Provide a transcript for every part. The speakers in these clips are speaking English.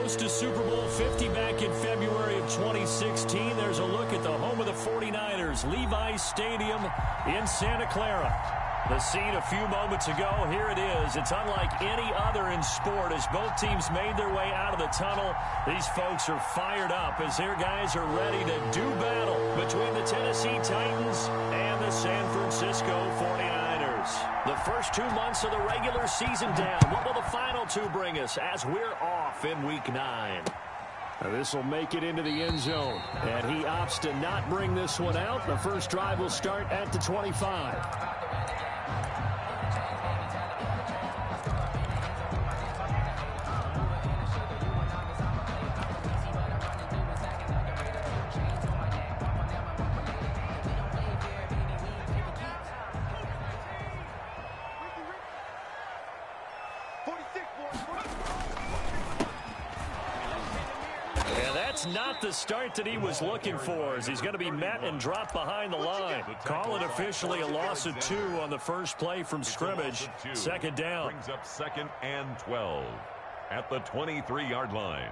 host to Super Bowl 50 back in February of 2016. There's a look at the home of the 49ers, Levi's Stadium in Santa Clara. The scene a few moments ago, here it is. It's unlike any other in sport as both teams made their way out of the tunnel. These folks are fired up as their guys are ready to do battle between the Tennessee Titans and the San Francisco 49ers. The first 2 months of the regular season down. What will the final two bring us as we're off in Week 9? This will make it into the end zone, and he opts to not bring this one out. The first drive will start at the 25. Not the start that he was looking for as he's going to be met and dropped behind the line. Call it officially a loss of 2 on the first play from scrimmage. Second down. Brings up 2nd and 12 at the 23-yard line.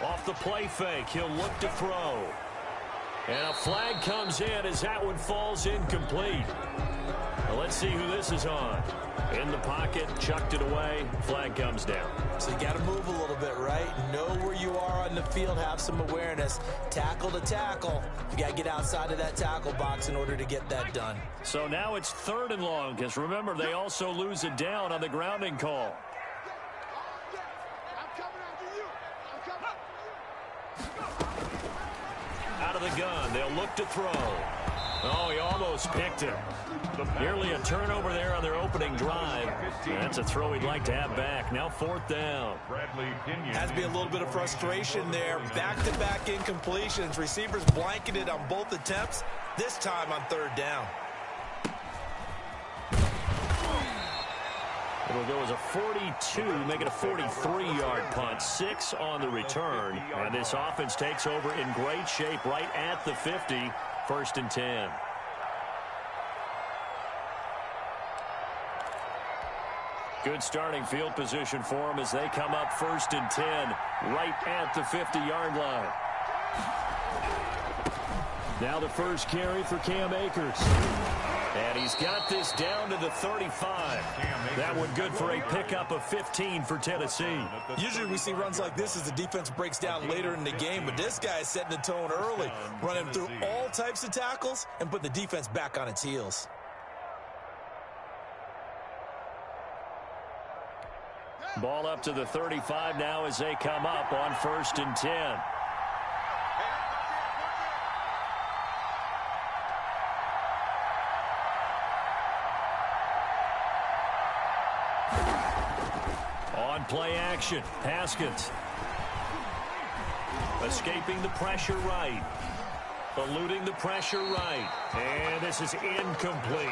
Off the play fake, he'll look to throw. And a flag comes in as that one falls incomplete. Well, let's see who this is on. In the pocket, chucked it away, flag comes down. So you got to move a little bit, right? Know where you are on the field, have some awareness. Tackle to tackle. You got to get outside of that tackle box in order to get that done. So now it's 3rd and long, because remember, they also lose it down on the grounding call. Out of the gun, they'll look to throw. Oh, he almost picked him. Nearly a turnover there on their opening drive. That's a throw he'd like to have back. Now 4th down. Has to be a little bit of frustration there. Back-to-back incompletions. Receivers blanketed on both attempts. This time on 3rd down. It'll go as a 42, make it a 43-yard punt. 6 on the return. And this offense takes over in great shape right at the 50. 1st and 10. Good starting field position for them as they come up 1st and 10 right at the 50-yard line. Now the first carry for Cam Akers. And he's got this down to the 35. That one good for a pickup of 15 for Tennessee. Usually we see runs like this as the defense breaks down later in the game, but this guy is setting the tone early, running through all types of tackles and putting the defense back on its heels. Ball up to the 35 now as they come up on 1st and 10. On play action, Haskins. Escaping the pressure right. Eluding the pressure right. And this is incomplete.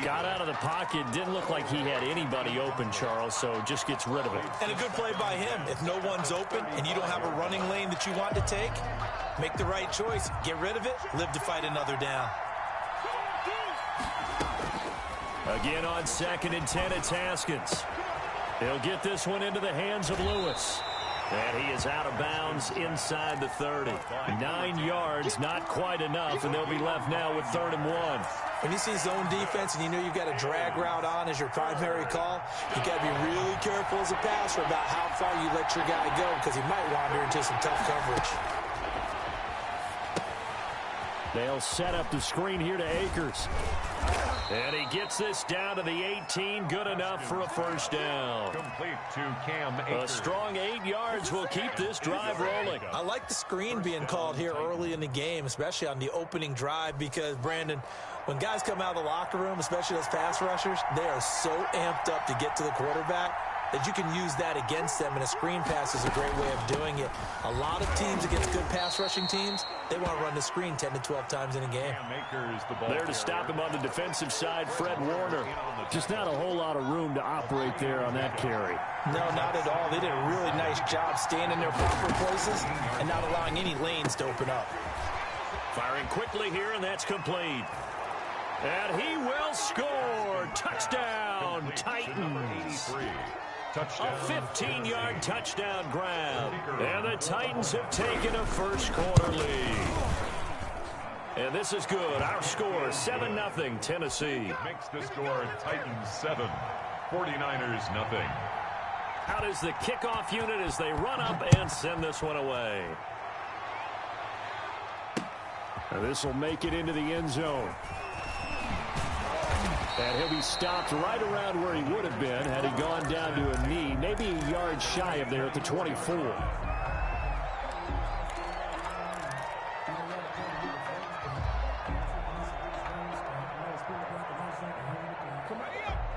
Got out of the pocket. Didn't look like he had anybody open, Charles, so just gets rid of it. And a good play by him. If no one's open and you don't have a running lane that you want to take, make the right choice. Get rid of it. Live to fight another down. Again on 2nd and 10, it's Haskins. He'll get this one into the hands of Lewis. And he is out of bounds inside the 30. 9 yards, not quite enough, and they'll be left now with 3rd and 1. When you see zone defense and you know you've got a drag route on as your primary call, you got to be really careful as a passer about how far you let your guy go because he might wander into some tough coverage. They'll set up the screen here to Akers. And he gets this down to the 18. Good enough for a 1st down. Complete to Cam Akers. A strong 8 yards will keep this drive rolling. I like the screen being called here early in the game, especially on the opening drive, because, Brandon, when guys come out of the locker room, especially those pass rushers, they are so amped up to get to the quarterback. that you can use that against them, and a screen pass is a great way of doing it. A lot of teams against good pass rushing teams, they want to run the screen 10 to 12 times in a game. There to stop him on the defensive side, Fred Warner. Just not a whole lot of room to operate there on that carry. No, not at all. They did a really nice job staying in their proper places and not allowing any lanes to open up. Firing quickly here, and that's complete. And he will score. Touchdown, Titans. A 15-yard touchdown grab. And the Titans have taken a first-quarter lead. And this is good. Our score, 7-0, Tennessee. Makes the score Titans 7, 49ers nothing. Out is the kickoff unit as they run up and send this one away. And this will make it into the end zone. And he'll be stopped right around where he would have been had he gone down to a knee, maybe a yard shy of there at the 24.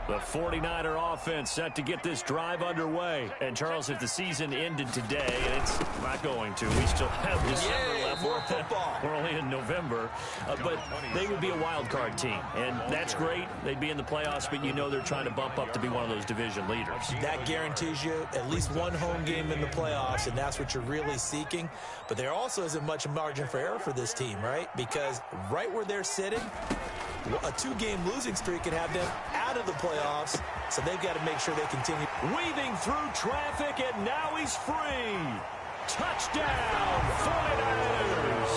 The 49er offense set to get this drive underway. And, Charles, if the season ended today, and it's not going to, we still have December left. More football. We're only in November. But they would be a wild card team. And that's great. They'd be in the playoffs, but you know they're trying to bump up to be one of those division leaders. That guarantees you at least one home game in the playoffs, and that's what you're really seeking. But there also isn't much margin for error for this team, right? Because right where they're sitting, a two-game losing streak could have them out of the playoffs, so they've got to make sure they continue. Weaving through traffic, and now he's free. Touchdown, 49ers.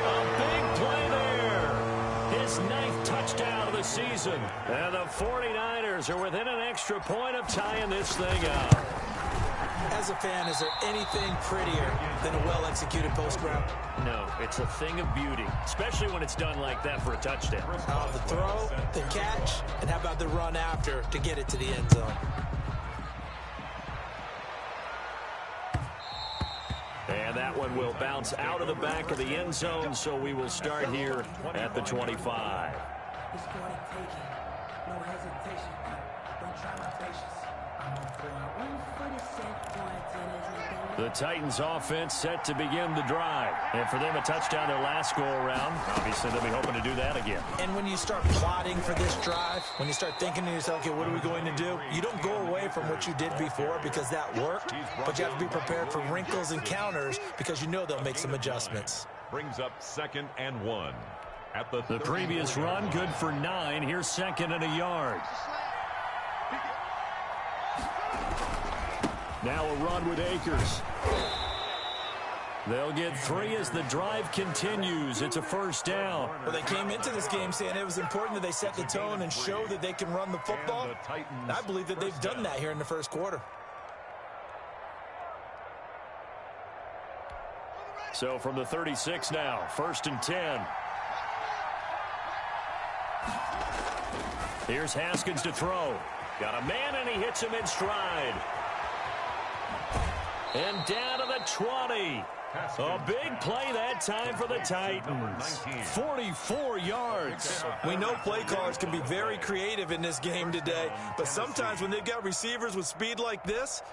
A big play there. His 9th touchdown of the season. And the 49ers are within an extra point of tying this thing up. As a fan, is there anything prettier than a well-executed post route? No, it's a thing of beauty, especially when it's done like that for a touchdown. The throw, the catch, and how about the run after to get it to the end zone? And that one will bounce out of the back of the end zone, so we will start here at the 25. It's for the taking. No hesitation. Don't try my patience. The Titans offense set to begin the drive. And for them, a touchdown their last go-around. Obviously, they'll be hoping to do that again. And when you start plotting for this drive, when you start thinking to yourself, okay, what are we going to do? You don't go away from what you did before because that worked, but you have to be prepared for wrinkles and counters because you know they'll make some adjustments. Brings up 2nd and 1. At the previous run, good for 9. Here's 2nd and a yard. Now a run with Akers. They'll get 3 as the drive continues. It's a first down. Well, they came into this game saying it was important that they set the tone and show that they can run the football. And I believe that they've done that here in the first quarter. So from the 36 now, 1st and 10. Here's Haskins to throw. Got a man, and he hits him in stride. And down to the 20. A big play that time for the Titans. 44 yards. We know play callers can be very creative in this game today, but sometimes when they've got receivers with speed like this,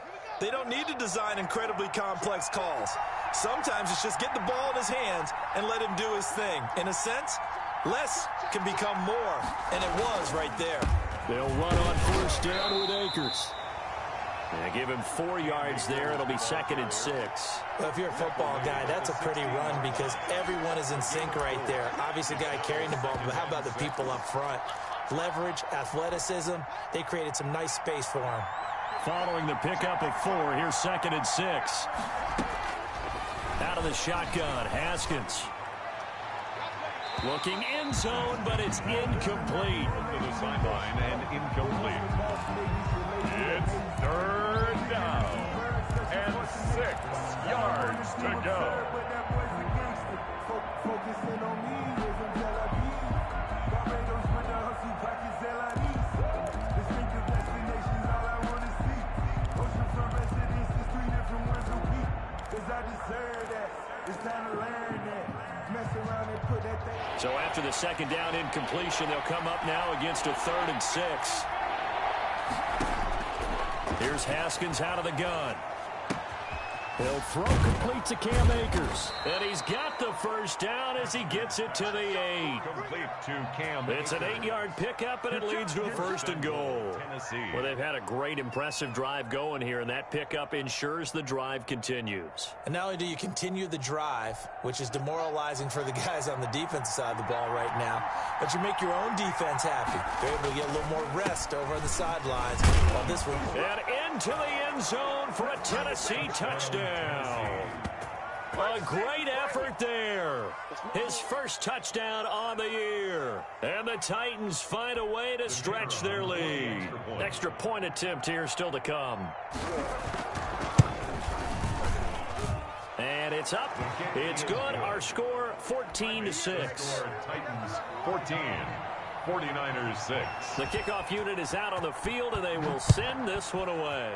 they don't need to design incredibly complex calls. Sometimes it's just get the ball in his hands and let him do his thing. In a sense, less can become more, and it was right there. They'll run on 1st down with Akers. Yeah, give him 4 yards there. It'll be 2nd and 6. Well, if you're a football guy, that's a pretty run because everyone is in sync right there. Obviously, the guy carrying the ball, but how about the people up front? Leverage, athleticism, they created some nice space for him. Following the pickup of 4, here's 2nd and 6. Out of the shotgun, Haskins. Looking end zone, but it's incomplete. To the sideline and incomplete. It's 3rd down and 6 yards to go. So after the 2nd down incompletion, they'll come up now against a 3rd and 6. Here's Haskins out of the gun. He'll throw complete to Cam Akers. And he's got the first down as he gets it to the 8. Complete to Cam. It's an 8-yard pickup, and it leads to a 1st and goal. Tennessee. Well, they've had a great, impressive drive going here, and that pickup ensures the drive continues. And not only do you continue the drive, which is demoralizing for the guys on the defensive side of the ball right now, but you make your own defense happy. They're able to get a little more rest over on the sidelines. While this one... And into the end zone for a Tennessee touchdown. A great effort there. His first touchdown on the year. And the Titans find a way to stretch their lead. Extra point attempt here still to come. And it's up. It's good. Our score 14-6. Titans 14. 49ers 6. The kickoff unit is out on the field, and they will send this one away.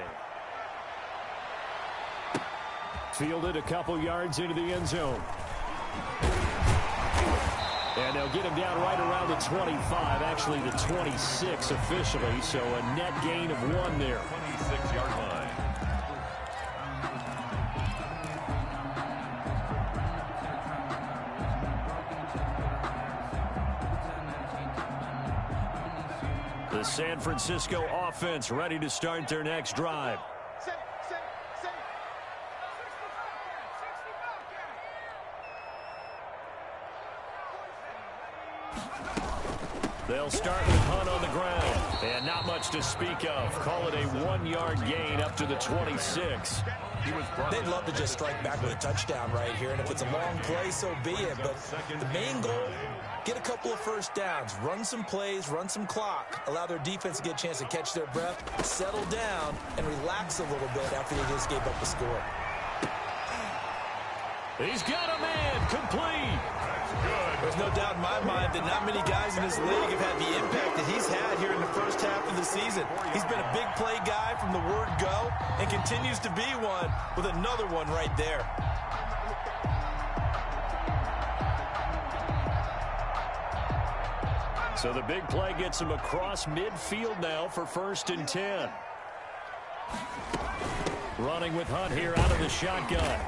Fielded a couple yards into the end zone. And they'll get him down right around the 25, actually the 26 officially, so a net gain of 1 there. 26-yard line. The San Francisco offense ready to start their next drive. They'll start with Hunt on the ground. And not much to speak of. Call it a 1-yard gain up to the 26. They'd love to just strike back with a touchdown right here, and if it's a long play, so be it. But the main goal, get a couple of first downs, run some plays, run some clock, allow their defense to get a chance to catch their breath, settle down, and relax a little bit after they just gave up the score. He's got a man, complete. There's no doubt in my mind that not many guys in this league have had the impact that he's had here in the first half of the season. He's been a big play guy from the word go and continues to be one with another one right there. So the big play gets him across midfield now for 1st and 10. Running with Hunt here out of the shotgun.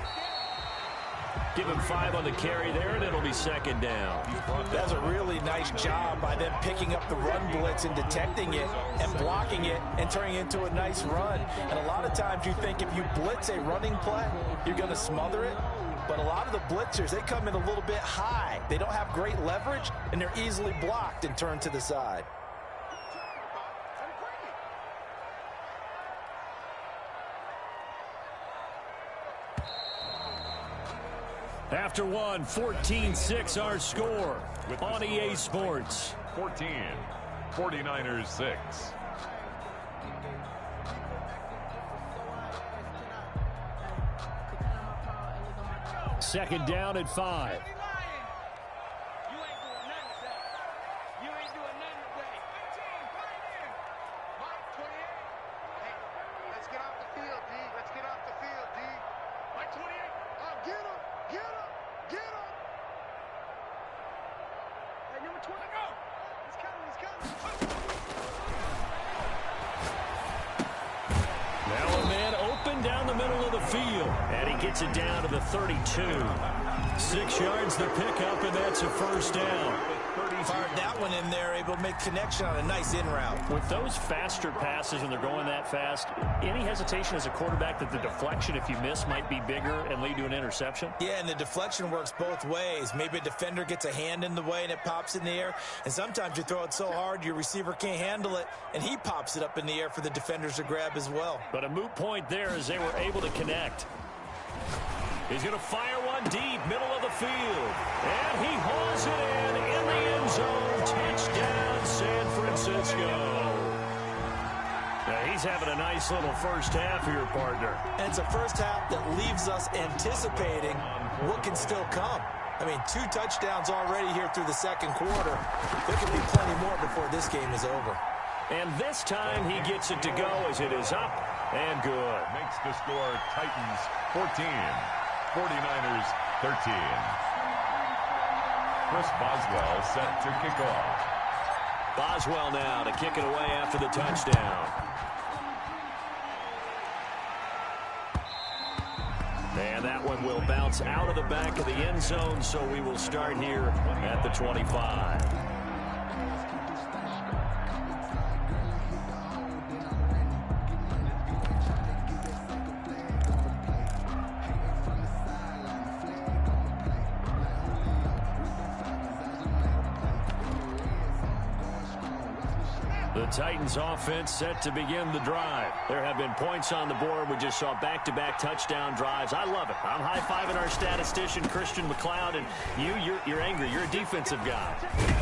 Give him 5 on the carry there, and it'll be 2nd down. That's a really nice job by them picking up the run blitz and detecting it and blocking it and turning it into a nice run. And a lot of times you think if you blitz a running play, you're going to smother it. But a lot of the blitzers, they come in a little bit high. They don't have great leverage, and they're easily blocked and turned to the side. After one, 14-6 our score on EA Sports. 14, 49ers 6. Second down at 5. Gets it down to the 32. 6 yards the pickup, and that's a 1st down. Fired that one in there, able to make connection on a nice in route. With those faster passes when they're going that fast, any hesitation as a quarterback that the deflection, if you miss, might be bigger and lead to an interception? Yeah, and the deflection works both ways. Maybe a defender gets a hand in the way and it pops in the air, and sometimes you throw it so hard your receiver can't handle it, and he pops it up in the air for the defenders to grab as well. But a moot point there as they were able to connect. He's going to fire one deep, middle of the field. And he hauls it in the end zone. Touchdown, San Francisco. Now, he's having a nice little first half here, partner. And it's a first half that leaves us anticipating what can still come. I mean, 2 touchdowns already here through the second quarter. There could be plenty more before this game is over. And this time he gets it to go as it is up and good. Makes the score Titans 14. 49ers 13. Chris Boswell set to kick off. Boswell now to kick it away after the touchdown. And that one will bounce out of the back of the end zone, so we will start here at the 25. The Titans offense set to begin the drive. There have been points on the board. We just saw back-to-back touchdown drives. I love it. I'm high-fiving our statistician, Christian McLeod, and you're angry. You're a defensive guy.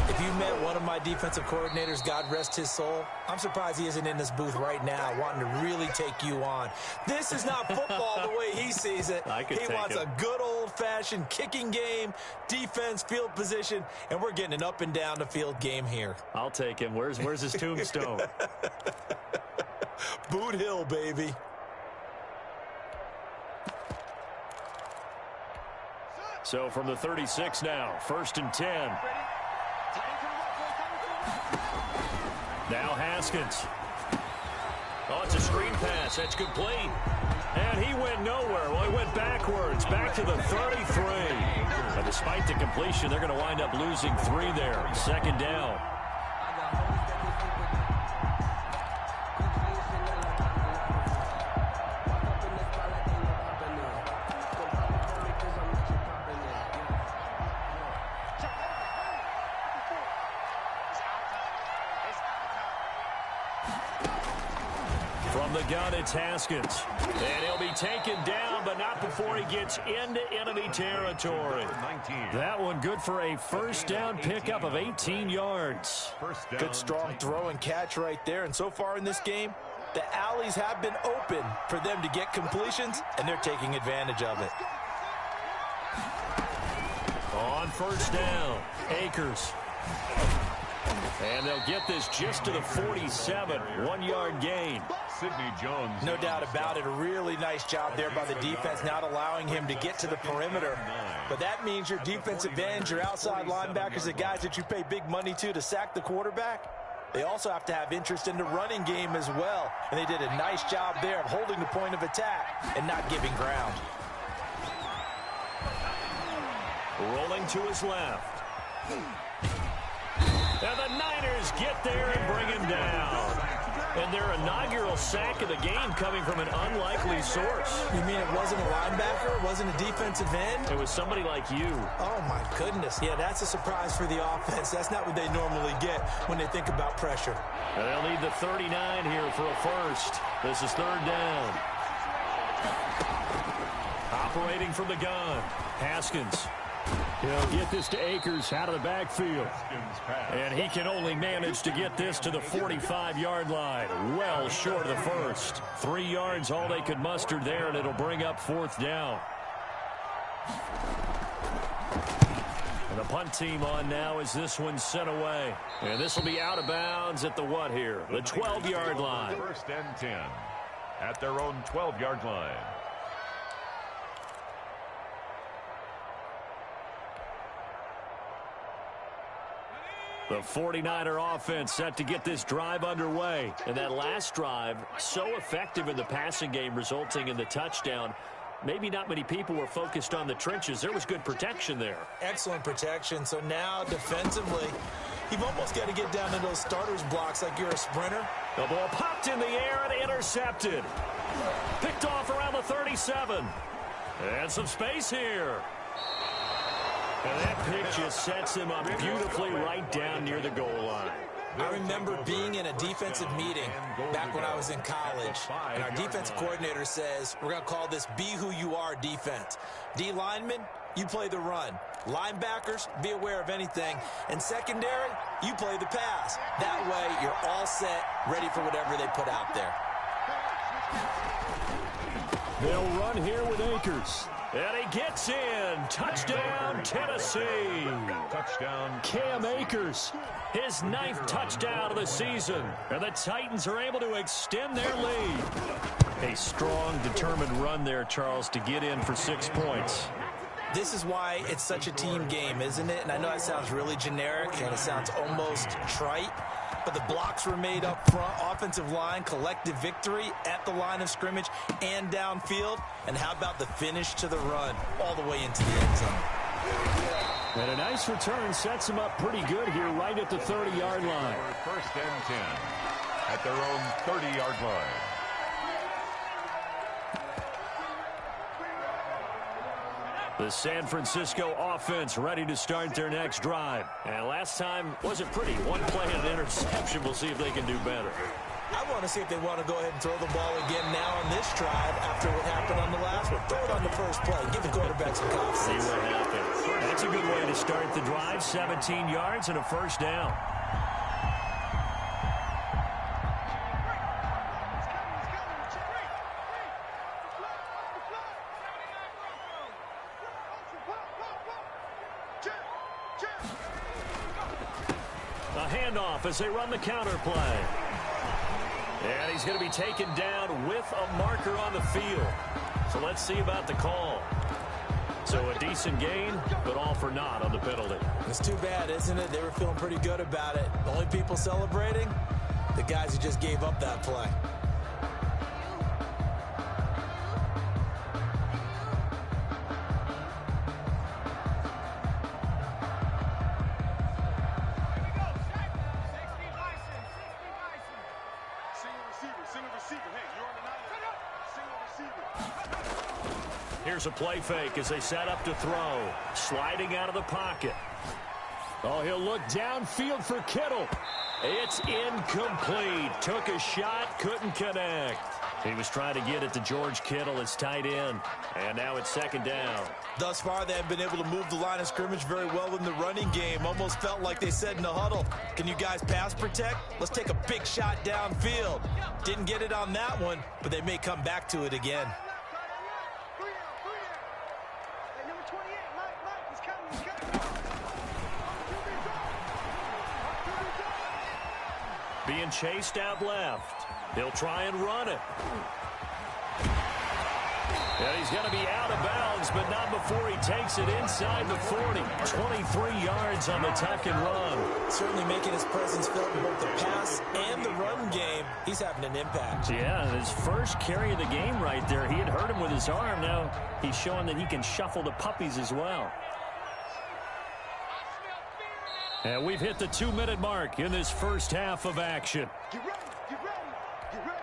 If you met one of my defensive coordinators, God rest his soul, I'm surprised he isn't in this booth right now wanting to really take you on. This is not football the way he sees it. He wants a good old-fashioned kicking game, defense, field position, and we're getting an up-and-down-the-field game here. I'll take him. Where's his tombstone? Boot Hill, baby. So from the 36 now, 1st and 10. Now Haskins. Oh, it's a screen pass. That's complete. And he went nowhere. Well, he went backwards, back to the 33. But despite the completion, they're going to wind up losing 3 there. 2nd down. From the gun, it's Haskins. And he'll be taken down, but not before he gets into enemy territory. That one good for a 1st down pickup of 18 yards. Good strong throw and catch right there. And so far in this game, the alleys have been open for them to get completions, and they're taking advantage of it. On 1st down, Akers. And they'll get this just to the 47, 1-yard gain. Sidney Jones. No doubt about it. A really nice job there by the defense, not allowing him to get to the perimeter. But that means your defensive ends, your outside linebackers, the guys that you pay big money to sack the quarterback, they also have to have interest in the running game as well. And they did a nice job there of holding the point of attack and not giving ground. Rolling to his left. And the Niners get there and bring him down. And their inaugural sack of the game coming from an unlikely source. You mean it wasn't a linebacker? It wasn't a defensive end? It was somebody like you. Oh, my goodness. Yeah, that's a surprise for the offense. That's not what they normally get when they think about pressure. And they'll need the 39 here for a 1st. This is 3rd down. Operating from the gun, Haskins. He'll get this to Akers out of the backfield. And he can only manage to get this to the 45-yard line. Well short of the 1st. 3 yards all they could muster there, and it'll bring up 4th down. And the punt team on now as this one's sent away. And this will be out of bounds at the what here? The 12-yard line. 1st and 10 at their own 12-yard line. The 49er offense set to get this drive underway. And that last drive, so effective in the passing game, resulting in the touchdown. Maybe not many people were focused on the trenches. There was good protection there. Excellent protection. So now defensively, you've almost got to get down to those starters blocks like you're a sprinter. The ball popped in the air and intercepted. Picked off around the 37. And some space here. And that pick just sets him up beautifully right down near the goal line. I remember being in a defensive meeting back when I was in college, and our defensive coordinator says, we're going to call this Be Who You Are defense. D linemen, you play the run. Linebackers, be aware of anything. And secondary, you play the pass. That way, you're all set, ready for whatever they put out there. They'll run here with Akers. And he gets in. Touchdown, Tennessee. Touchdown, Cam Akers. His 9th touchdown of the season. And the Titans are able to extend their lead. A strong, determined run there, Charles, to get in for 6 points. This is why it's such a team game, isn't it? And I know that sounds really generic and it sounds almost trite. but the blocks were made up front. Offensive line, collective victory at the line of scrimmage and downfield. And how about the finish to the run all the way into the end zone? And a nice return sets him up pretty good here right at the 30-yard line. First and 10 at their own 30-yard line. The San Francisco offense ready to start their next drive. And last time wasn't pretty. One play and an interception. We'll see if they can do better. I want to see if they want to go ahead and throw the ball again now on this drive after what happened on the last one. Throw it on the first play. Give the quarterback some confidence. See what happens. That's a good way to start the drive. 17 yards and a first down. A handoff as they run the counter play. And he's going to be taken down with a marker on the field. So let's see about the call. So a decent gain, but all for naught on the penalty. It's too bad, isn't it? They were feeling pretty good about it. The only people celebrating, the guys who just gave up that play. Here's a play fake as they set up to throw. Sliding out of the pocket. Oh, he'll look downfield for Kittle. It's incomplete. Took a shot, couldn't connect. He was trying to get it to George Kittle, his tight end. And now it's second down. Thus far, they have been able to move the line of scrimmage very well in the running game. Almost felt like they said in the huddle, can you guys pass protect? Let's take a big shot downfield. Didn't get it on that one, but they may come back to it again. Being chased out left. He'll try and run it. And he's going to be out of bounds, but not before he takes it inside the 40. 23 yards on the tuck and run. Certainly making his presence felt in both the pass and the run game. He's having an impact. Yeah, his first carry of the game right there. He had hurt him with his arm. Now he's showing that he can shuffle the puppies as well. And we've hit the 2-minute mark in this first half of action. Get ready, get ready, get ready.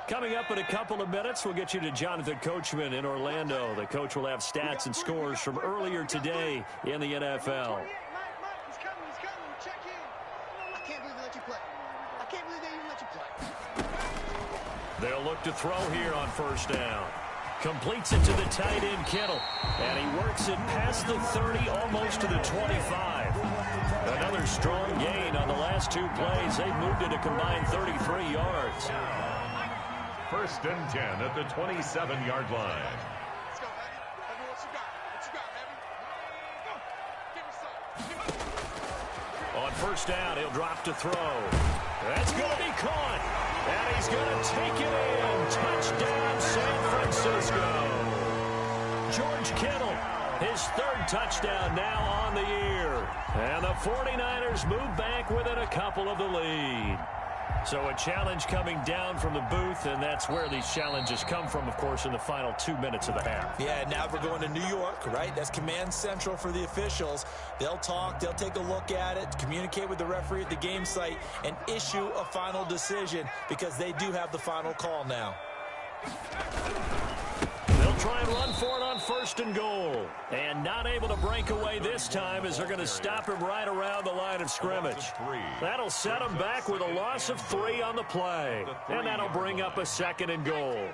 Coming up in a couple of minutes, we'll get you to Jonathan Coachman in Orlando. The coach will have stats and scores from earlier today in the NFL. Mike, he's coming, check in. I can't believe they let you play. I can't believe they even let you play. They'll look to throw here on first down. Completes it to the tight end, Kittle. And he works it past the 30, almost to the 25. Another strong gain on the last two plays. They've moved it a combined 33 yards. First and 10 at the 27-yard line. Let's go, Heavy. Heavy, what you got? What you got, Heavy? Go. Give me some. On first down, he'll drop to throw. That's going to be caught. And he's going to take it in. Touchdown, San Francisco. George Kittle, his third touchdown now on the year. And the 49ers move back within a couple of the lead. So a challenge coming down from the booth, and that's where these challenges come from, of course, in the final 2 minutes of the half. Yeah, now we're going to New York, right? That's command central for the officials. They'll talk, they'll take a look at it, communicate with the referee at the game site, and issue a final decision because they do have the final call now. They'll try and run for it on first and goal. And not able to break away this time as they're going to stop him right around the line of scrimmage. That'll set him back with a loss of 3 on the play. And that'll bring up a second and goal.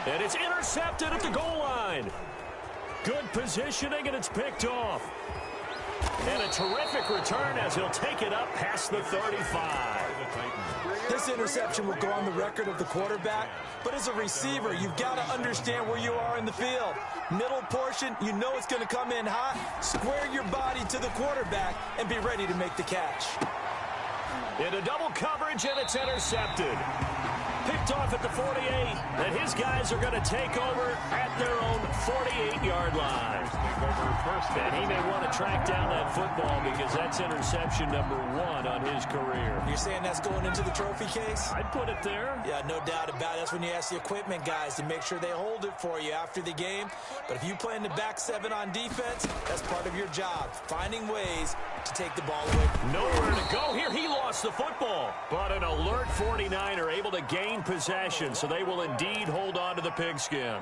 And it's intercepted at the goal line. Good positioning, and it's picked off. And a terrific return as he'll take it up past the 35. This interception will go on the record of the quarterback, but as a receiver, you've got to understand where you are in the field. Middle portion, you know it's going to come in hot. Square your body to the quarterback and be ready to make the catch. Into double coverage, and it's intercepted. Picked off at the 48, and his guys are going to take over at their own 48-yard line. And he may want to track down that football because that's interception number 1 on his career. You're saying that's going into the trophy case? I'd put it there. Yeah, no doubt about it. That's when you ask the equipment guys to make sure they hold it for you after the game. But if you play in the back 7 on defense, that's part of your job, finding ways to take the ball away. Nowhere to go here. He lost the football. But an alert 49er able to gain possession, so they will indeed hold on to the pigskin.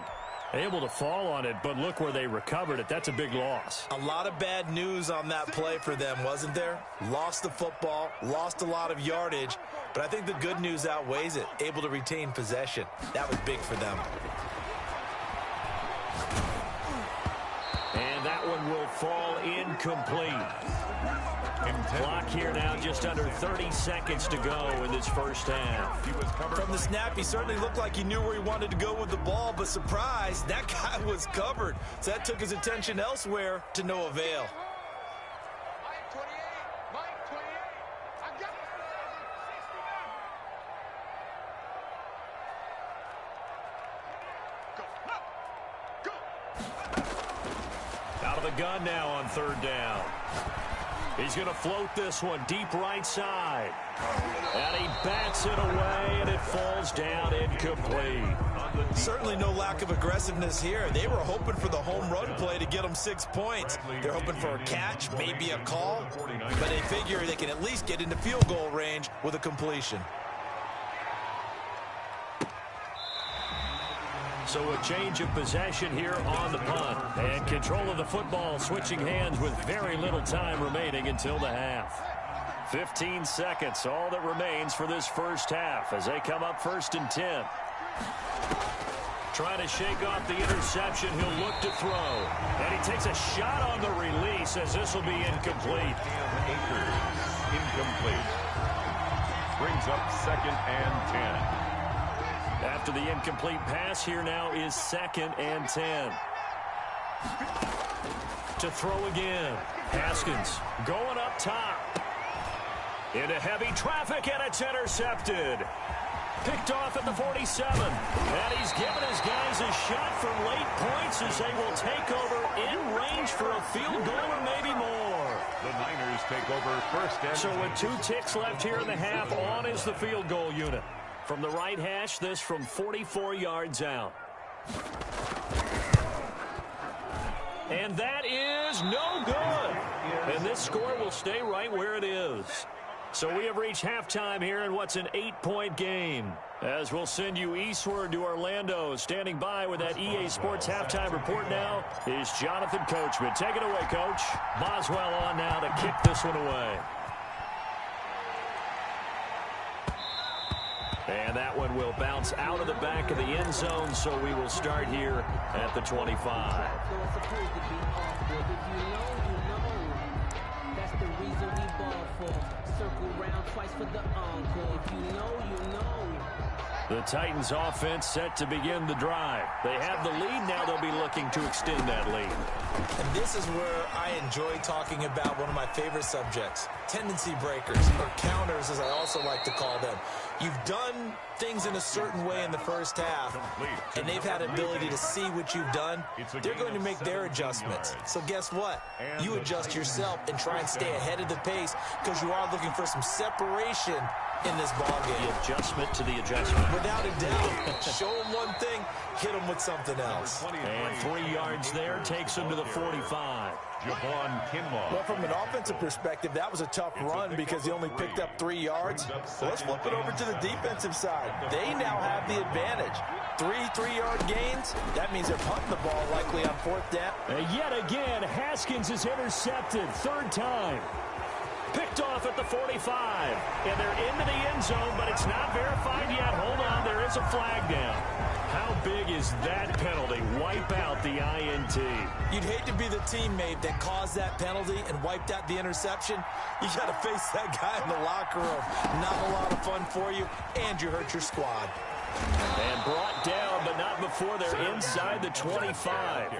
Able to fall on it, but look where they recovered it. That's a big loss. A lot of bad news on that play for them, wasn't there? Lost the football, lost a lot of yardage, but I think the good news outweighs it. Able to retain possession. That was big for them. And that one will fall incomplete. Clock here now, just under 30 seconds to go in this first half. From the snap, he certainly looked like he knew where he wanted to go with the ball, but surprise, that guy was covered. So that took his attention elsewhere to no avail. Mike 28, Mike 28. I got it. Go. Out of the gun now on 3rd down. He's going to float this one deep right side. And he bats it away, and it falls down incomplete. Certainly no lack of aggressiveness here. They were hoping for the home run play to get them 6 points. They're hoping for a catch, maybe a call, but they figure they can at least get into field goal range with a completion. So a change of possession here on the punt. And control of the football switching hands with very little time remaining until the half. 15 seconds, all that remains for this first half as they come up 1st and 10. Trying to shake off the interception. He'll look to throw. And he takes a shot on the release as this will be incomplete. Incomplete. Brings up 2nd and 10. After the incomplete pass, here now is 2nd and 10. To throw again. Haskins going up top. Into heavy traffic, and it's intercepted. Picked off at the 47. And he's given his guys a shot for late points as they will take over in range for a field goal or maybe more. The Niners take over 1st and So with 2 ticks left here in the half, on is the field goal unit. From the right hash, this from 44 yards out. And that is no good. And this score will stay right where it is. So we have reached halftime here in what's an 8-point game. As we'll send you eastward to Orlando. Standing by with that EA Sports halftime report now is Jonathan Coachman. Take it away, Coach. Boswell on now to kick this one away. And that one will bounce out of the back of the end zone, so we will start here at the 25. That's the reason we ball for. Circle round twice for the encore. If you know, you know. The Titans offense set to begin the drive. They have the lead. Now they'll be looking to extend that lead. And this is where I enjoy talking about one of my favorite subjects, tendency breakers, or counters as I also like to call them. You've done things in a certain way in the first half, and they've had ability to see what you've done. They're going to make their adjustments. So guess what? You adjust yourself and try and stay ahead of the pace because you are looking for some separation in this ballgame. The adjustment to the adjustment. Without a doubt. Show them one thing, hit them with something else. And 3 yards there takes him to the 45. Well, from an offensive perspective, that was a tough run because he only picked up 3 yards. So let's flip it over to the defensive side. They now have the advantage. 3 3-yard gains. That means they're punting the ball likely on 4th down. And yet again, Haskins is intercepted. 3rd time. Picked off at the 45. And they're into the end zone, but it's not verified yet. Hold on, there is a flag down. How big is that penalty? Wipe out the INT. You'd hate to be the teammate that caused that penalty and wiped out the interception. You got to face that guy in the locker room. Not a lot of fun for you, and you hurt your squad. And brought down, but not before they're inside the 25.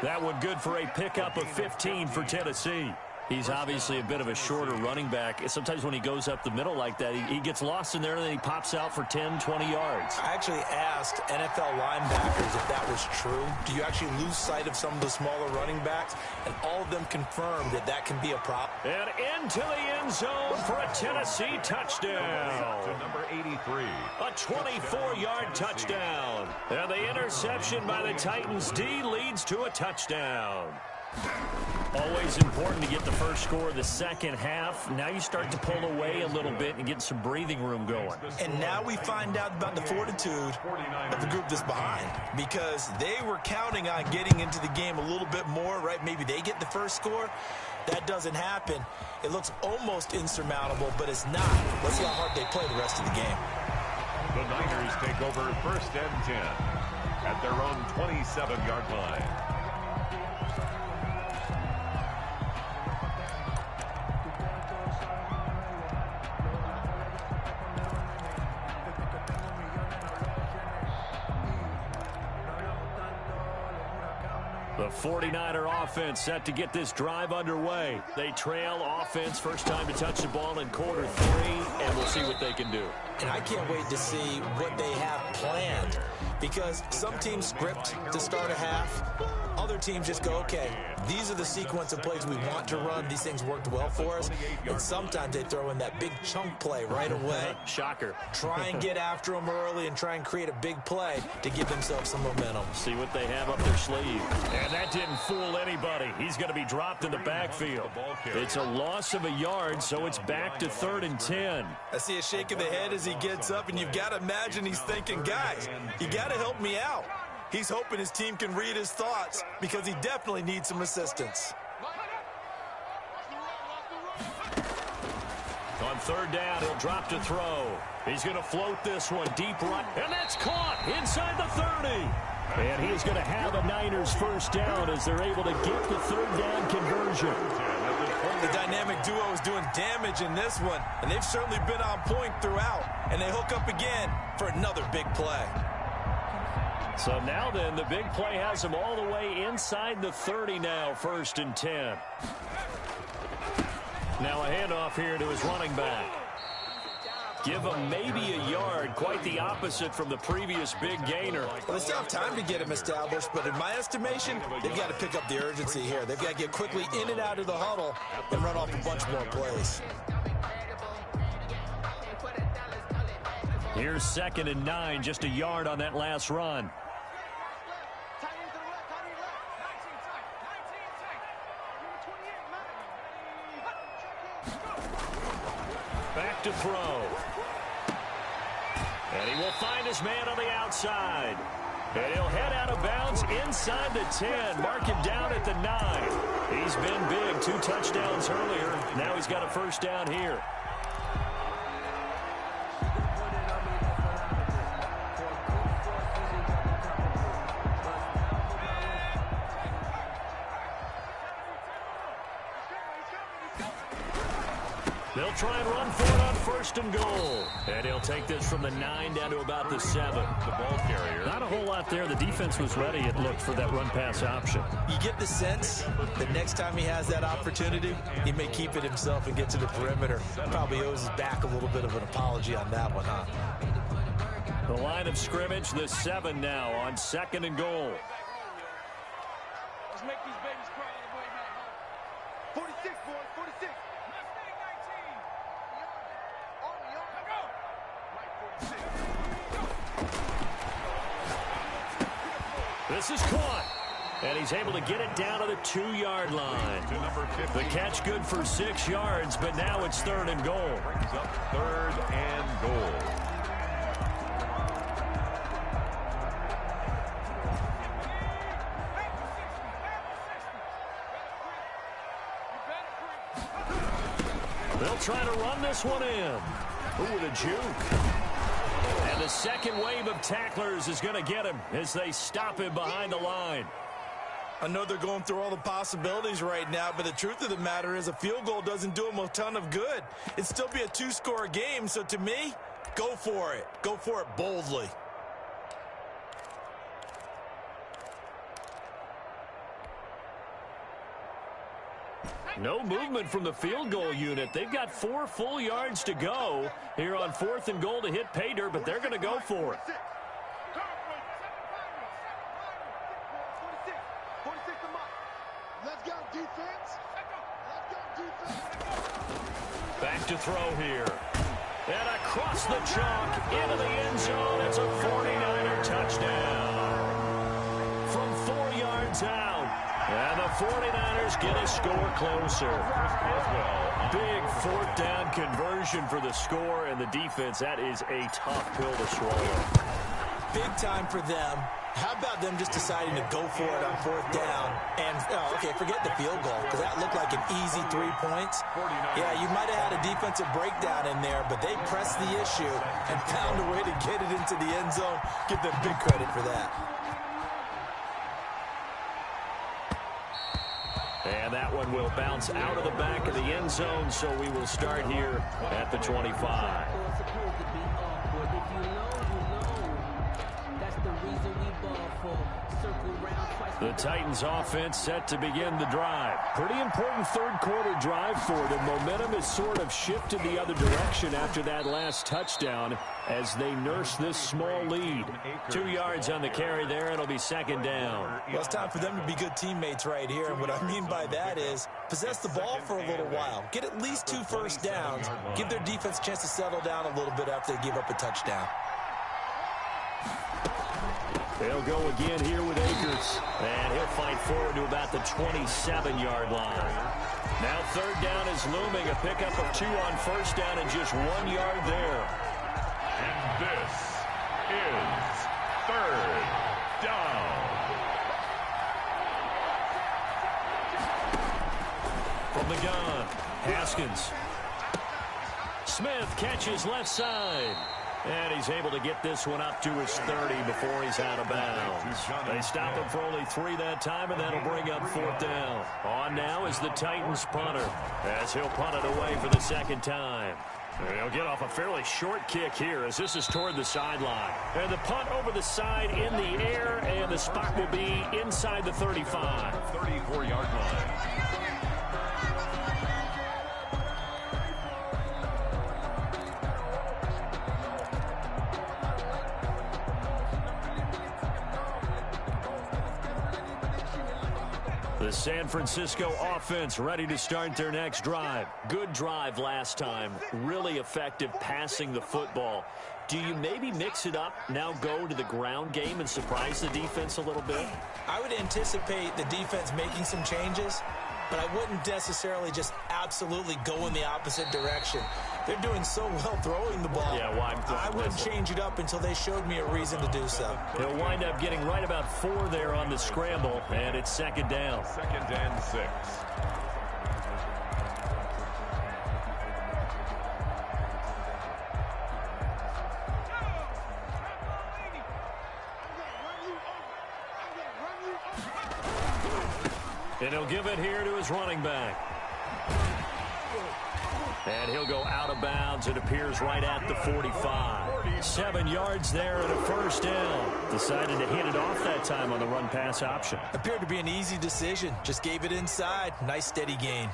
That one good for a pickup of 15 for Tennessee. He's obviously a bit of a shorter running back. Sometimes when he goes up the middle like that, he gets lost in there, and then he pops out for 10, 20 yards. I actually asked NFL linebackers if that was true. Do you actually lose sight of some of the smaller running backs? And all of them confirmed that that can be a problem. And into the end zone for a Tennessee touchdown. To number 83. A 24-yard touchdown. And the interception by the Titans D leads to a touchdown. Always important to get the first score of the second half. Now you start to pull away a little bit and get some breathing room going. And now we find out about the fortitude of the group that's behind, because they were counting on getting into the game a little bit more, right? Maybe they get the first score. That doesn't happen. It looks almost insurmountable, but it's not. Let's see how hard they play the rest of the game. The Niners take over 1st and 10 at their own 27-yard line. The 49er offense set to get this drive underway. They trail offense, first time to touch the ball in quarter 3, and we'll see what they can do. And I can't wait to see what they have planned, because some teams script to start a half. Other teams just go, okay, these are the sequence of plays we want to run. These things worked well for us. And sometimes they throw in that big chunk play right away. Shocker. Try and get after them early and try and create a big play to give themselves some momentum. See what they have up their sleeve. And that didn't fool anybody. He's going to be dropped in the backfield. It's a loss of a yard, so it's back to 3rd and 10. I see a shake of the head as he gets up, and you've got to imagine he's thinking, guys, you got to help me out. He's hoping his team can read his thoughts, because he definitely needs some assistance. On 3rd down, he'll drop to throw. He's going to float this one deep right, and that's caught inside the 30. And he is going to have a Niners first down as they're able to get the 3rd down conversion. The dynamic duo is doing damage in this one, and they've certainly been on point throughout. And they hook up again for another big play. So now then, the big play has him all the way inside the 30 now, 1st and 10. Now a handoff here to his running back. Give him maybe a yard, quite the opposite from the previous big gainer. Well, they still have time to get him established, but in my estimation, they've got to pick up the urgency here. They've got to get quickly in and out of the huddle and run off a bunch more plays. Here's 2nd and 9, just a yard on that last run. Back to throw. And he will find his man on the outside. And he'll head out of bounds inside the 10. Mark him down at the 9. He's been big, 2 touchdowns earlier. Now he's got a first down here. They'll try and run for it on 1st and goal. And he'll take this from the 9 down to about the 7. The ball carrier. Not a whole lot there. The defense was ready, it looked, for that run-pass option. You get the sense that next time he has that opportunity, he may keep it himself and get to the perimeter. Probably owes his back a little bit of an apology on that one, huh? The line of scrimmage, the 7 now on 2nd and goal. Let's make these babies cry on the way back home. 46, boys, 46. This is caught. And he's able to get it down to the 2-yard line. To number 50. The catch good for 6 yards, but now it's 3rd and goal. Brings up 3rd and goal. They'll try to run this one in. Ooh, with a juke. And the second wave of tacklers is going to get him as they stop him behind the line. I know they're going through all the possibilities right now, but the truth of the matter is a field goal doesn't do them a ton of good. It'd still be a 2-score game, so to me, go for it. Go for it boldly. No movement from the field goal unit. They've got 4 full yards to go here on 4th and goal to hit pay dirt, but they're going to go for it. Let's go, defense. Let's go, defense. Back to throw here. And across the chalk into the end zone. It's a 49er touchdown. From 4 yards out. And the 49ers get a score closer. Big 4th down conversion for the score, and the defense, that is a tough pill to swallow. Big time for them. How about them just deciding to go for it on 4th down? And, okay, forget the field goal, because that looked like an easy 3 points. Yeah, you might have had a defensive breakdown in there, but they pressed the issue and found a way to get it into the end zone. Give them big credit for that. And that one will bounce out of the back of the end zone, so we will start here at the 25. The Titans offense set to begin the drive. Pretty important third quarter drive for them. Momentum has sort of shifted the other direction after that last touchdown as they nurse this small lead. 2 yards on the carry there. It'll be 2nd down. Well, it's time for them to be good teammates right here. And what I mean by that is possess the ball for a little while. Get at least 2 first downs. Give their defense a chance to settle down a little bit after they give up a touchdown. They'll go again here with Akers. And he'll fight forward to about the 27-yard line. Now 3rd down is looming. A pickup of 2 on 1st down and just 1 yard there. And this is 3rd down. From the gun, Haskins. Smith catches left side. And he's able to get this one up to his 30 before he's out of bounds. They stop him for only 3 that time, and that'll bring up 4th down. On now is the Titans punter, as he'll punt it away for the 2nd time. He'll get off a fairly short kick here, as this is toward the sideline. And the punt over the side in the air, and the spot will be inside the 35. 34-yard line. The San Francisco offense ready to start their next drive. Good drive last time. Really effective passing the football. Do you maybe mix it up, now go to the ground game and surprise the defense a little bit? I would anticipate the defense making some changes, but I wouldn't necessarily just absolutely go in the opposite direction. They're doing so well throwing the ball. Yeah, well, I wouldn't change it up until they showed me a reason to do so. He'll wind up getting right about 4 there on the scramble, and it's 2nd down. 2nd and 6. And he'll give it here to his running back. And he'll go out of bounds. It appears right at the 45. 7 yards there and a 1st down. Decided to hit it off that time on the run-pass option. Appeared to be an easy decision. Just gave it inside. Nice steady gain.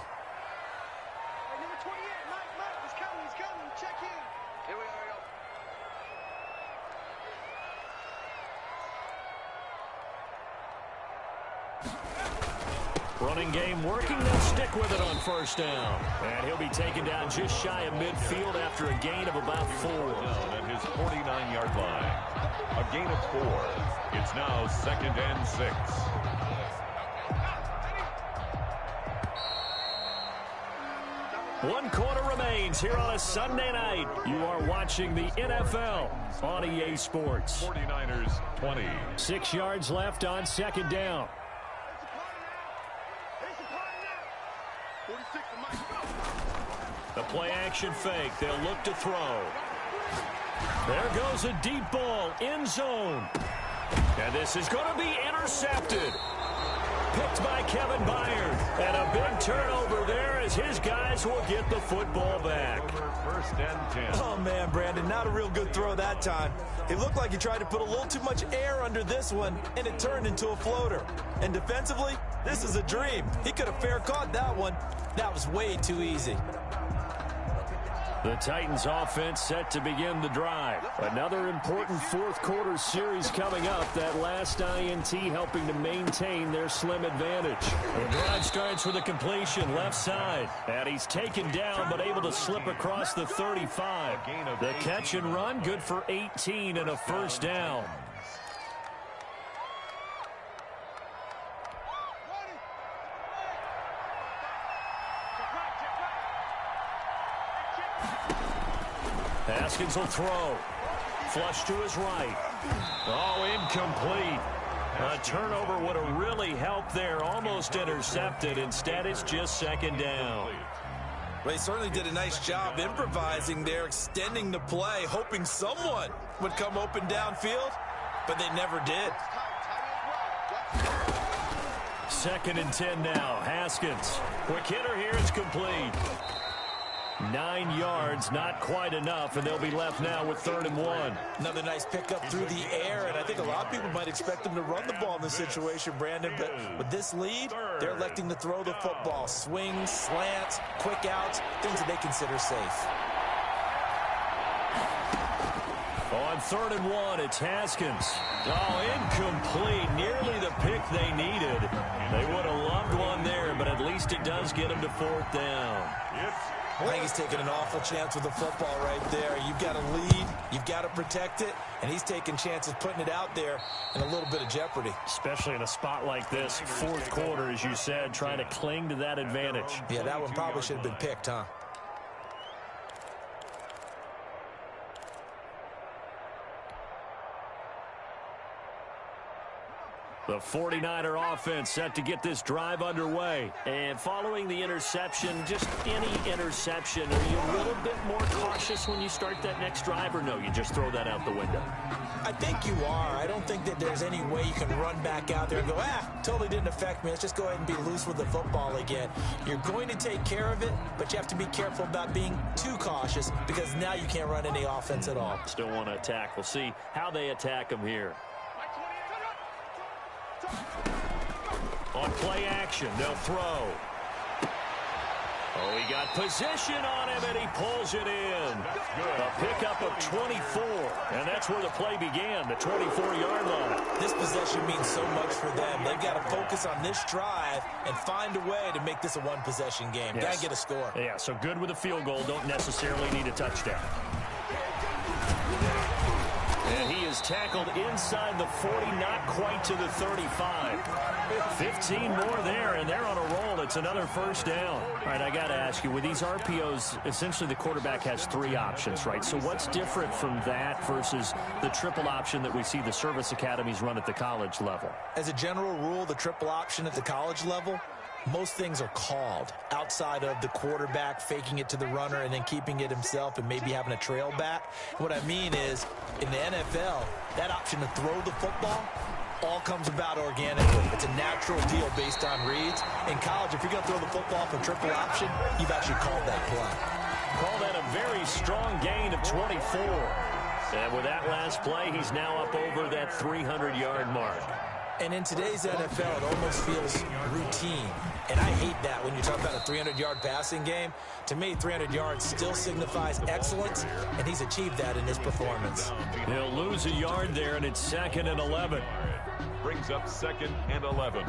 Number 28, Mike, he's coming, check in. Here we go. Running game working. They'll stick with it on 1st down. And he'll be taken down just shy of midfield after a gain of about 4. Down at his 49-yard line. A gain of 4. It's now 2nd and 6. One quarter remains here on a Sunday night. You are watching the NFL on EA Sports. 49ers 20. 6 yards left on 2nd down. The play action fake. They'll look to throw. There goes a deep ball. End zone. And this is going to be intercepted. picked by Kevin Byard. And a big turnover there as his guys will get the football back. First and 10. Oh, man, Brandon, not a real good throw that time. It looked like he tried to put a little too much air under this one, and it turned into a floater. And defensively, this is a dream. He could have fair caught that one. That was way too easy. The Titans offense set to begin the drive. Another important fourth quarter series coming up. That last INT helping to maintain their slim advantage. The drive starts with a completion left side. And he's taken down but able to slip across the 35. The catch and run good for 18 and a first down. Haskins will throw. Flush to his right. Oh, incomplete. A turnover would have really helped there. Almost intercepted. Instead, it's just second down. Well, he certainly did a nice job improvising there, extending the play, hoping someone would come open downfield, but they never did. Second and 10 now. Haskins. Quick hitter here. It's complete. 9 yards, not quite enough, and they'll be left now with 3rd and 1. Another nice pickup through the air, and I think a lot of people might expect them to run the ball in this situation, Brandon, but with this lead, they're electing to throw the football. Swings, slants, quick outs, things that they consider safe. On 3rd and 1, it's Haskins. Oh, incomplete. Nearly the pick they needed. They would have loved one there, but at least it does get them to 4th down. I think he's taking an awful chance with the football right there. You've got to lead, you've got to protect it, and he's taking chances putting it out there in a little bit of jeopardy. Especially in a spot like this, fourth quarter, as you said, trying to cling to that advantage. Yeah, that one probably should have been picked, huh? The 49er offense set to get this drive underway. And following the interception, just any interception, are you a little bit more cautious when you start that next drive, or no, you just throw that out the window? I think you are. I don't think that there's any way you can run back out there and go, totally didn't affect me. Let's just go ahead and be loose with the football again. You're going to take care of it, but you have to be careful about being too cautious because now you can't run any offense at all. Still want to attack. We'll see how they attack them here. On play action, they'll throw. Oh, he got position on him, and he pulls it in. A pickup of 24, and that's where the play began, the 24-yard line. This possession means so much for them. They've got to focus on this drive and find a way to make this a one-possession game. Yes. Got to get a score. Yeah, so good with a field goal. Don't necessarily need a touchdown. And he is tackled inside the 40, not quite to the 35. 15 more there, and they're on a roll. It's another first down. All right, I got to ask you, with these RPOs, essentially the quarterback has 3 options, right? So what's different from that versus the triple option that we see the service academies run at the college level? As a general rule, the triple option at the college level, most things are called outside of the quarterback faking it to the runner and then keeping it himself and maybe having a trail back. What I mean is, in the NFL, that option to throw the football all comes about organically. It's a natural deal based on reads. In college, if you're going to throw the football for triple option, you've actually called that play. Call that a very strong gain of 24. And with that last play, he's now up over that 300-yard mark. And in today's NFL, it almost feels routine. And I hate that when you talk about a 300-yard passing game. To me, 300 yards still signifies excellence, and he's achieved that in his performance. He'll lose a yard there, and it's 2nd and 11. Brings up 2nd and 11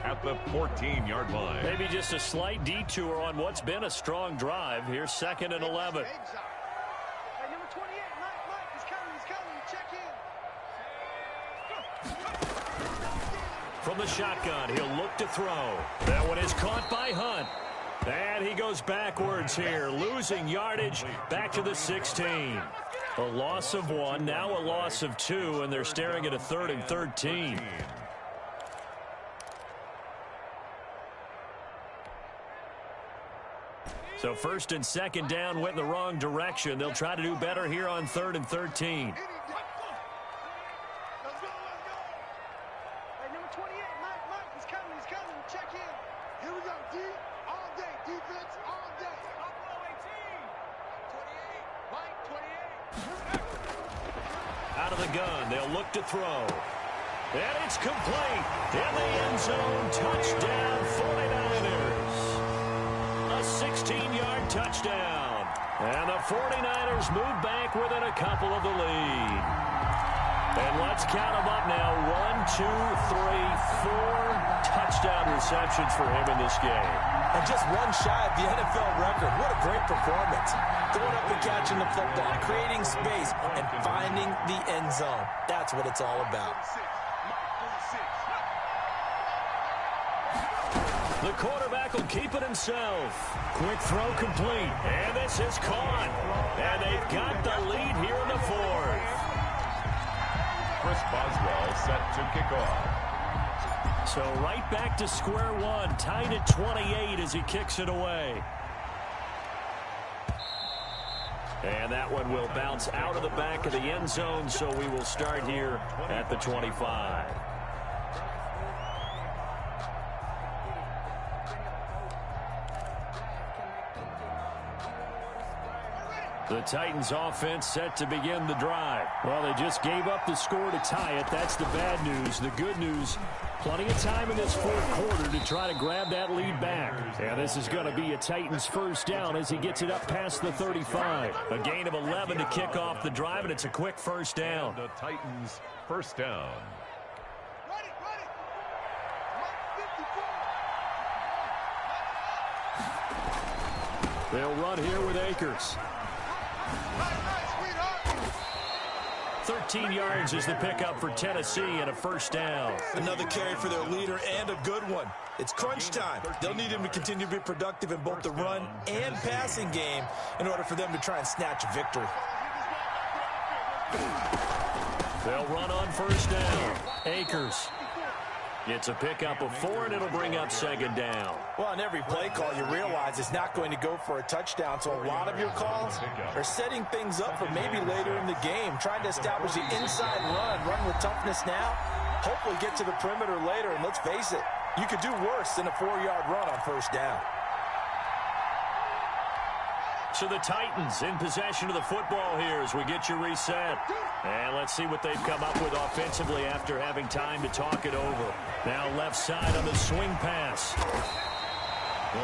at the 14-yard line. Maybe just a slight detour on what's been a strong drive. Here's 2nd and 11. Hey, number 28, Mike, he's coming, check in. From the shotgun, he'll look to throw. That one is caught by Hunt. And he goes backwards here, losing yardage back to the 16. A loss of 1, now a loss of 2, and they're staring at a 3rd and 13. So 1st and 2nd down went in the wrong direction. They'll try to do better here on 3rd and 13. Hey, number 28, Mike, he's coming. D all day. Defense all day. Buffalo 18. 28. Mike 28. Out of the gun, they'll look to throw. And it's complete. In the end zone, touchdown 49ers. A 16-yard touchdown. And the 49ers move back within a couple of the lead. And let's count them up now. 1, 2, 3, 4 touchdown receptions for him in this game. And just one shy of the NFL record. What a great performance. Throwing up and catching the football, creating space, and finding the end zone. That's what it's all about. The quarterback will keep it himself. Quick throw complete. And this is caught. And they've got the lead here in the fourth. Chris Boswell set to kick off. So right back to square one. Tied at 28 as he kicks it away. And that one will bounce out of the back of the end zone, so we will start here at the 25. The Titans offense set to begin the drive. Well, they just gave up the score to tie it. That's the bad news. The good news, plenty of time in this fourth quarter to try to grab that lead back. And this is going to be a Titans first down as he gets it up past the 35. A gain of 11 to kick off the drive, and it's a quick first down. The Titans first down. Run it. Mike 54. They'll run here with Akers. 13 yards is the pickup for Tennessee and a first down. Another carry for their leader and a good one. It's crunch time. They'll need him to continue to be productive in both the run and passing game in order for them to try and snatch a victory. They'll run on first down. Akers. It's a pickup of 4, and it'll bring up second down. Well, on every play call, you realize it's not going to go for a touchdown, so a lot of your calls are setting things up for maybe later in the game, trying to establish the inside run with toughness now, hopefully get to the perimeter later, and let's face it, you could do worse than a 4-yard run on first down. So the Titans in possession of the football here as we get you reset. And let's see what they've come up with offensively after having time to talk it over. Now left side on the swing pass.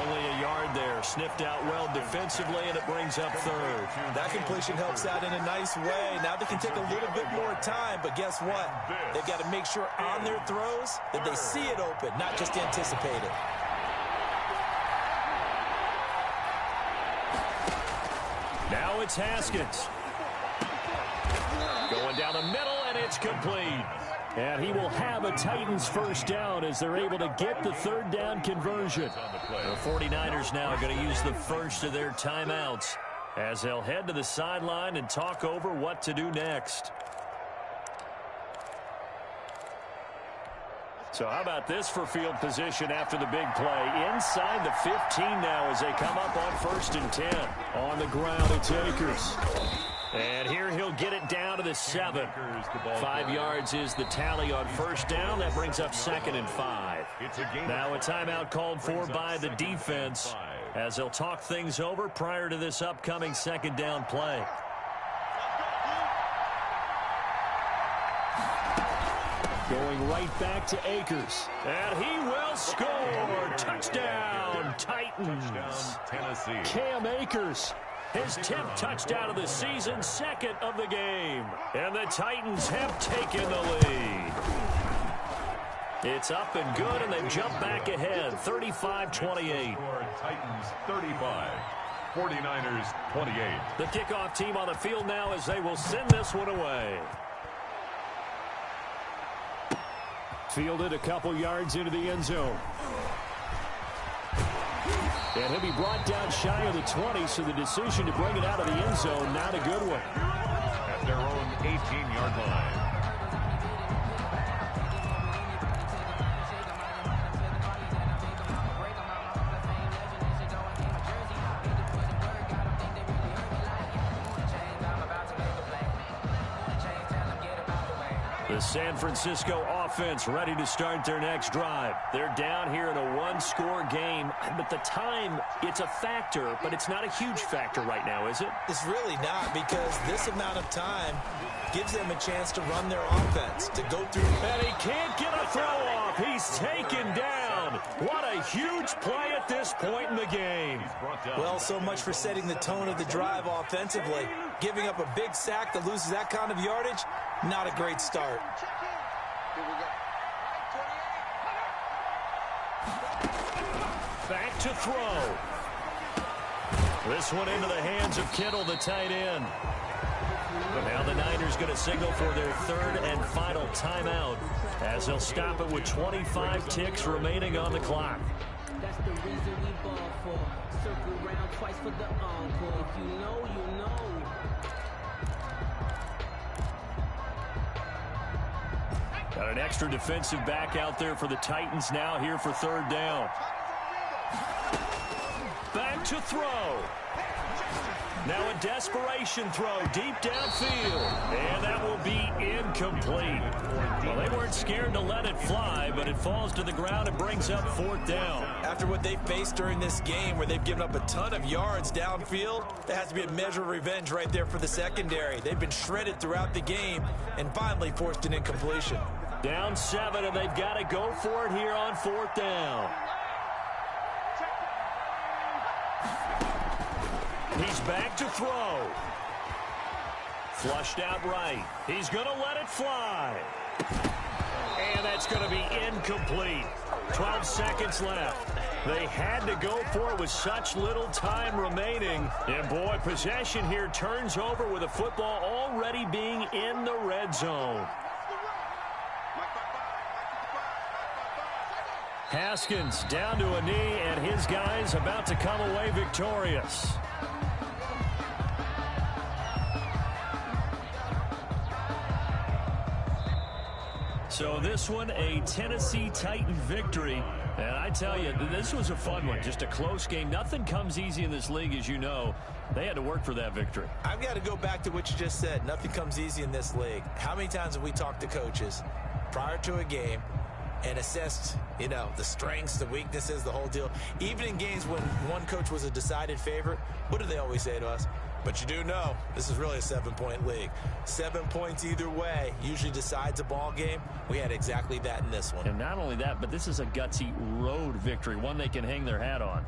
Only a yard there. Sniffed out well defensively, and it brings up third. That completion helps out in a nice way. Now they can take a little bit more time, but guess what? They've got to make sure on their throws that they see it open, not just anticipate it. Now it's Haskins. Going down the middle, and it's complete. And he will have a Titans first down as they're able to get the third down conversion. The 49ers now are going to use the first of their timeouts as they'll head to the sideline and talk over what to do next. So how about this for field position after the big play? Inside the 15 now as they come up on 1st and 10. On the ground, it's Akers. And here he'll get it down to the 7. 5 yards is the tally on first down. That brings up 2nd and 5. Now a timeout called for by the defense as they'll talk things over prior to this upcoming second down play. Going right back to Akers. And he will score. Touchdown, Titans. Tennessee. Cam Akers. His 10th touchdown of the season, 2nd of the game. And the Titans have taken the lead. It's up and good, and they've jumped back ahead, 35-28. Titans 35, 49ers 28. The kickoff team on the field now as they will send this one away. Fielded a couple yards into the end zone. And he'll be brought down shy of the 20, so the decision to bring it out of the end zone, not a good one. At their own 18-yard line. The San Francisco offense ready to start their next drive. They're down here in a one-score game, but the time, it's a factor, but it's not a huge factor right now, is it? It's really not, because this amount of time gives them a chance to run their offense, to go through. And he can't get a throw off. He's taken down. What a huge play at this point in the game. Well, so much for setting the tone of the drive offensively. Giving up a big sack that loses that kind of yardage, not a great start. Back to throw. This one into the hands of Kittle, the tight end. But now the Niners going to signal for their third and final timeout as they'll stop it with 25 ticks remaining on the clock. That's the reason we ball for. Circle round twice for the encore. If you know, you know. Got an extra defensive back out there for the Titans now here for third down. Back to throw. Now a desperation throw deep downfield. And that will be incomplete. Well, they weren't scared to let it fly, but it falls to the ground and brings up fourth down. After what they faced during this game where they've given up a ton of yards downfield, there has to be a measure of revenge right there for the secondary. They've been shredded throughout the game and finally forced an incompletion. Down 7, and they've got to go for it here on fourth down. He's back to throw. Flushed out right. He's going to let it fly. And that's going to be incomplete. 12 seconds left. They had to go for it with such little time remaining. And, boy, possession here turns over with the football already being in the red zone. Haskins down to a knee, and his guys about to come away victorious. So this one, a Tennessee Titan victory. And I tell you, this was a fun one. Just a close game. Nothing comes easy in this league, as you know. They had to work for that victory. I've got to go back to what you just said. Nothing comes easy in this league. How many times have we talked to coaches prior to a game and assessed, you know, the strengths, the weaknesses, the whole deal? Even in games when one coach was a decided favorite, what do they always say to us? But you do know this is really a 7-point league. 7 points either way usually decides a ball game. We had exactly that in this one. And not only that, but this is a gutsy road victory, one they can hang their hat on.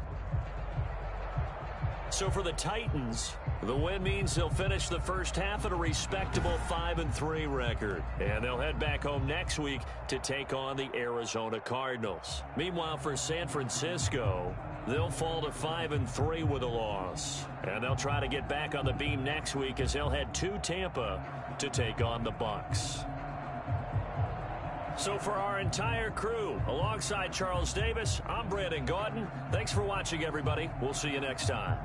So for the Titans, the win means they'll finish the first half at a respectable 5-3 record. And they'll head back home next week to take on the Arizona Cardinals. Meanwhile, for San Francisco, they'll fall to 5-3 with a loss. And they'll try to get back on the beam next week as they'll head to Tampa to take on the Bucs. So for our entire crew, alongside Charles Davis, I'm Brandon Gaudin. Thanks for watching, everybody. We'll see you next time.